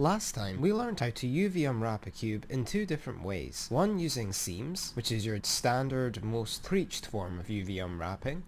Last time, we learned how to UV unwrap a cube in two different ways. One using seams, which is your standard, most preached form of UV unwrapping,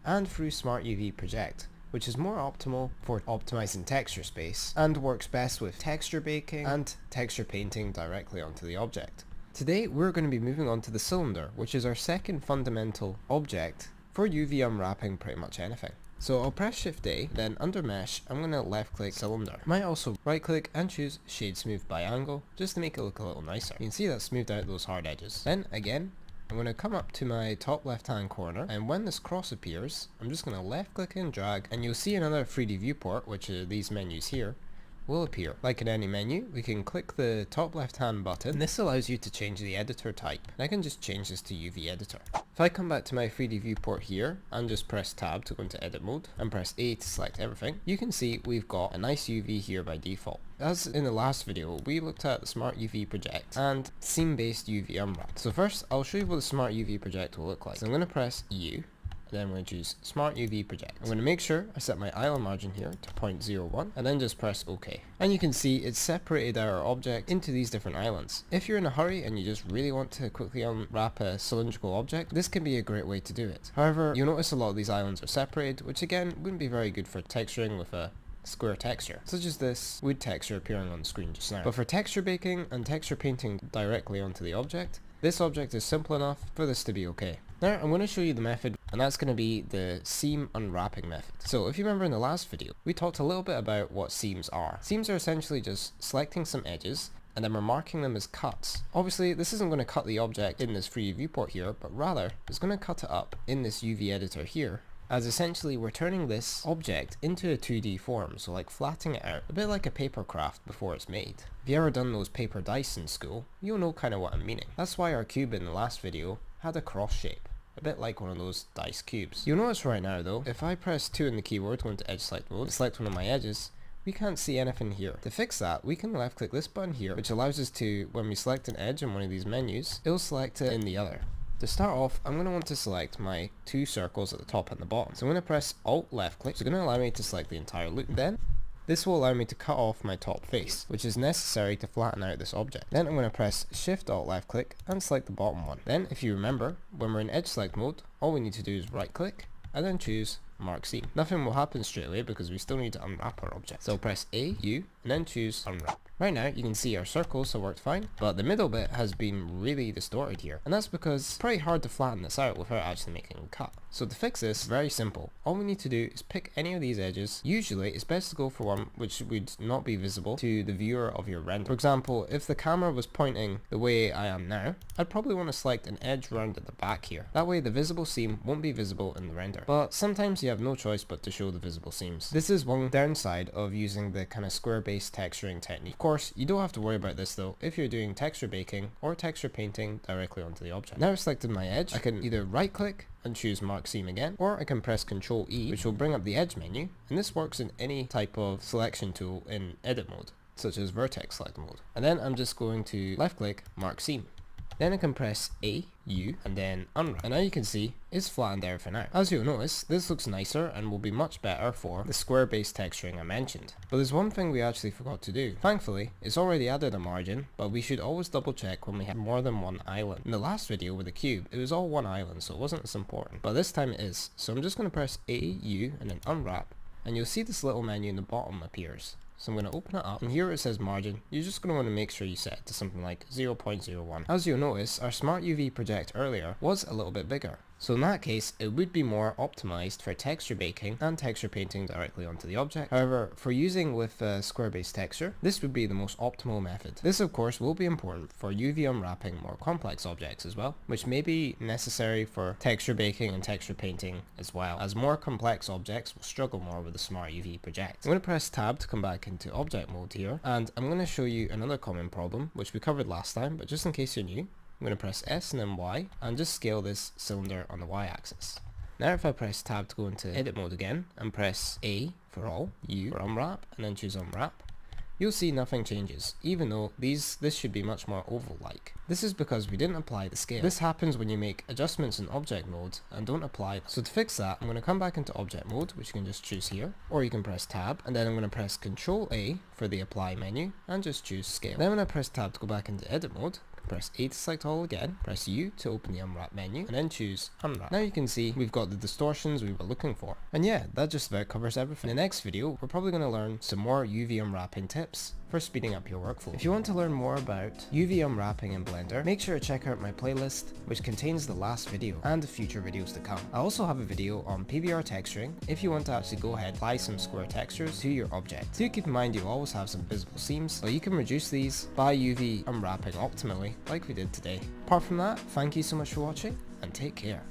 and through Smart UV Project, which is more optimal for optimizing texture space, and works best with texture baking and texture painting directly onto the object. Today, we're going to be moving on to the cylinder, which is our second fundamental object for UV unwrapping pretty much anything. So I'll press Shift A, then under Mesh, I'm going to left click Cylinder. Might also right click and choose Shade Smooth by Angle, just to make it look a little nicer. You can see that smoothed out those hard edges. Then again, I'm going to come up to my top left hand corner, and when this cross appears, I'm just going to left click and drag, and you'll see another 3D viewport, which are these menus here, will appear. Like in any menu, we can click the top left hand button, and this allows you to change the editor type. And I can just change this to UV editor. If I come back to my 3D viewport here and just press tab to go into edit mode and press A to select everything, you can see we've got a nice UV here by default. As in the last video, we looked at the Smart UV Project and seam based UV unwrap. So first, I'll show you what the Smart UV Project will look like. So I'm going to press U. Then I'm going to choose Smart UV Project. I'm going to make sure I set my island margin here to 0.01 and then just press OK. And you can see it's separated our object into these different islands. If you're in a hurry and you just really want to quickly unwrap a cylindrical object, this can be a great way to do it. However, you'll notice a lot of these islands are separated, which again wouldn't be very good for texturing with a square texture, such as this wood texture appearing on the screen just now. But for texture baking and texture painting directly onto the object, this object is simple enough for this to be okay. Now I'm going to show you the method, and that's going to be the seam unwrapping method. So if you remember in the last video, we talked a little bit about what seams are. Seams are essentially just selecting some edges, and then we're marking them as cuts. Obviously this isn't going to cut the object in this 3D viewport here, but rather it's going to cut it up in this UV editor here, as essentially we're turning this object into a 2D form, so like flattening it out, a bit like a paper craft before it's made. If you ever done those paper dice in school, you'll know kind of what I'm meaning. That's why our cube in the last video had a cross shape, a bit like one of those dice cubes. You'll notice right now though, if I press 2 in the keyboard, go into edge select mode, select one of my edges, we can't see anything here. To fix that, we can left click this button here, which allows us to, when we select an edge in one of these menus, it'll select it in the other. To start off, I'm going to want to select my two circles at the top and the bottom. So I'm going to press Alt left click, so it's going to allow me to select the entire loop. Then, this will allow me to cut off my top face, which is necessary to flatten out this object. Then I'm going to press Shift Alt left click and select the bottom one. Then, if you remember, when we're in edge select mode, all we need to do is right click and then choose Mark Seam. Nothing will happen straight away because we still need to unwrap our object. So I'll press A, U, and then choose Unwrap. Right now you can see our circles have worked fine, but the middle bit has been really distorted here, and that's because it's pretty hard to flatten this out without actually making a cut. So to fix this, very simple. All we need to do is pick any of these edges. Usually it's best to go for one which would not be visible to the viewer of your render. For example, if the camera was pointing the way I am now, I'd probably want to select an edge round at the back here. That way the visible seam won't be visible in the render. But sometimes you have no choice but to show the visible seams. This is one downside of using the kind of square based texturing technique. Of course, you don't have to worry about this though if you're doing texture baking or texture painting directly onto the object. Now I've selected my edge, I can either right click and choose Mark Seam again, or I can press Ctrl E, which will bring up the edge menu, and this works in any type of selection tool in edit mode, such as vertex select mode. And then I'm just going to left click Mark Seam. Then I can press A, U, and then Unwrap. And now you can see it's flattened everything out. As you'll notice, this looks nicer and will be much better for the square-based texturing I mentioned. But there's one thing we actually forgot to do. Thankfully, it's already added a margin, but we should always double check when we have more than one island. In the last video with the cube, it was all one island, so it wasn't as important. But this time it is. So I'm just going to press A, U, and then Unwrap, and you'll see this little menu in the bottom appears. So I'm going to open it up, and here it says margin. You're just going to want to make sure you set it to something like 0.01. As you'll notice, our Smart UV project earlier was a little bit bigger. So in that case, it would be more optimized for texture baking and texture painting directly onto the object. However, for using with square-based texture, this would be the most optimal method. This of course will be important for UV unwrapping more complex objects as well, which may be necessary for texture baking and texture painting as well, as more complex objects will struggle more with the Smart UV project. I'm going to press tab to come back into object mode here, and I'm going to show you another common problem which we covered last time, but just in case you're new, I'm going to press S and then Y and just scale this cylinder on the Y axis. Now if I press tab to go into edit mode again and press A for all, U for unwrap, and then choose unwrap, you'll see nothing changes, even though this should be much more oval-like. This is because we didn't apply the scale. This happens when you make adjustments in object mode and don't apply them. So to fix that, I'm going to come back into object mode, which you can just choose here, or you can press tab, and then I'm going to press Ctrl A for the apply menu, and just choose scale. Then when I press tab to go back into edit mode, press A to select all again, press U to open the Unwrap menu, and then choose Unwrap. Now you can see we've got the distortions we were looking for. And yeah, that just about covers everything. In the next video, we're probably going to learn some more UV unwrapping tips for speeding up your workflow. If you want to learn more about UV unwrapping in Blender, make sure to check out my playlist, which contains the last video and the future videos to come. I also have a video on PBR texturing if you want to actually go ahead and apply some square textures to your object. Do keep in mind you'll always have some visible seams, but you can reduce these by UV unwrapping optimally, like we did today. Apart from that, thank you so much for watching, and take care.